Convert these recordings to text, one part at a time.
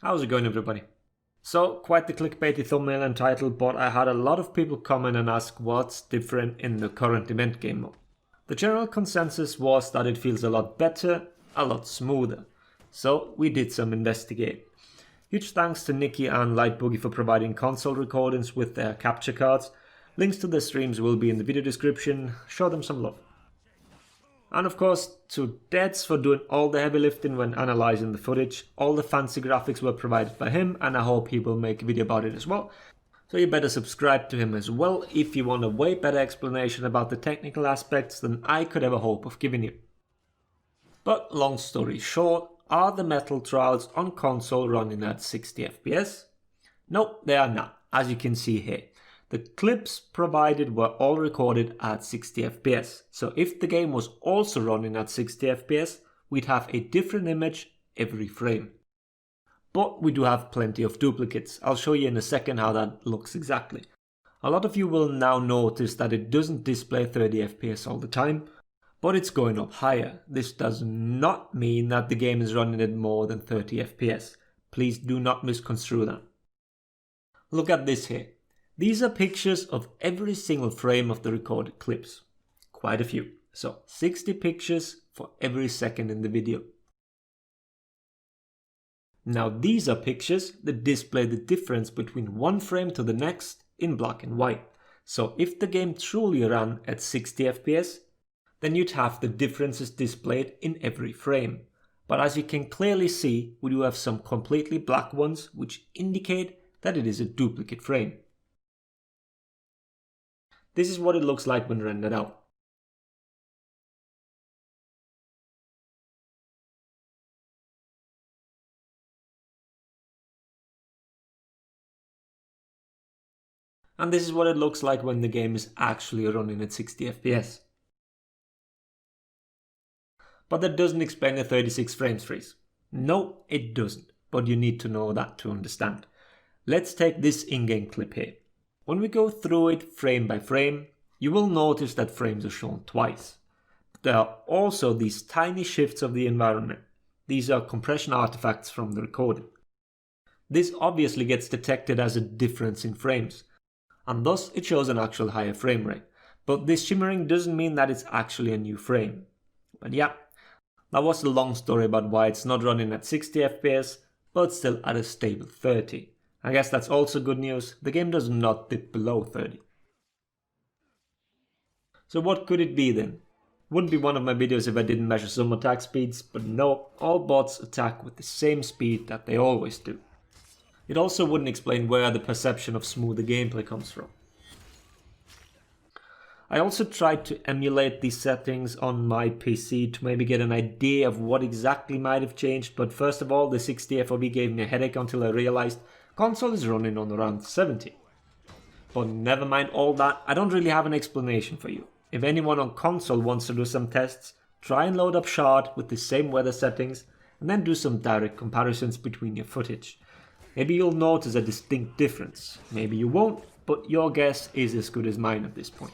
How's it going, everybody? So, quite the clickbaity thumbnail and title, but I had a lot of people comment and ask what's different in the current event game mode. The general consensus was that it feels a lot better, a lot smoother. So we did some investigating. Huge thanks to Nikki and LightBoogey for providing console recordings with their capture cards. Links to their streams will be in the video description. Show them some love. And of course to Deads for doing all the heavy lifting when analysing the footage. All the fancy graphics were provided by him, and I hope he will make a video about it as well. So you better subscribe to him as well if you want a way better explanation about the technical aspects than I could ever hope of giving you. But long story short, are the Metal Trials on console running at 60 FPS? No, they are not, as you can see here. The clips provided were all recorded at 60 FPS, so if the game was also running at 60 FPS, we'd have a different image every frame. But we do have plenty of duplicates. I'll show you in a second how that looks exactly. A lot of you will now notice that it doesn't display 30 FPS all the time, but it's going up higher. This does not mean that the game is running at more than 30 FPS. Please do not misconstrue that. Look at this here. These are pictures of every single frame of the recorded clips. Quite a few. So 60 pictures for every second in the video. Now these are pictures that display the difference between one frame to the next in black and white. So if the game truly ran at 60 FPS, then you'd have the differences displayed in every frame. But as you can clearly see, we do have some completely black ones which indicate that it is a duplicate frame. This is what it looks like when rendered out. And this is what it looks like when the game is actually running at 60 FPS. But that doesn't explain the 36 frames freeze. No, it doesn't, but you need to know that to understand. Let's take this in-game clip here. When we go through it frame by frame, you will notice that frames are shown twice. There are also these tiny shifts of the environment. These are compression artifacts from the recording. This obviously gets detected as a difference in frames, and thus it shows an actual higher frame rate. But this shimmering doesn't mean that it's actually a new frame. But yeah, that was the long story about why it's not running at 60 FPS, but still at a stable 30. I guess that's also good news. The game does not dip below 30. So what could it be then? Wouldn't be one of my videos if I didn't measure some attack speeds, but no, all bots attack with the same speed that they always do. It also wouldn't explain where the perception of smoother gameplay comes from. I also tried to emulate these settings on my PC to maybe get an idea of what exactly might have changed, but first of all, the 60 FOV gave me a headache until I realized console is running on around 70. But never mind all that, I don't really have an explanation for you. If anyone on console wants to do some tests, try and load up Shard with the same weather settings and then do some direct comparisons between your footage. Maybe you'll notice a distinct difference. Maybe you won't, but your guess is as good as mine at this point.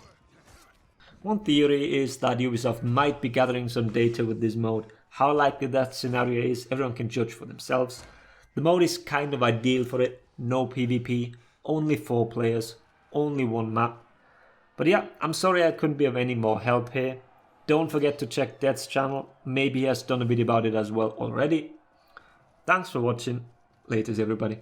One theory is that Ubisoft might be gathering some data with this mode. How likely that scenario is, everyone can judge for themselves. The mode is kind of ideal for it. No PvP, only 4 players, only one map. But yeah, I'm sorry I couldn't be of any more help here. Don't forget to check Dead's channel. Maybe he has done a video about it as well already. Thanks for watching. Laters everybody.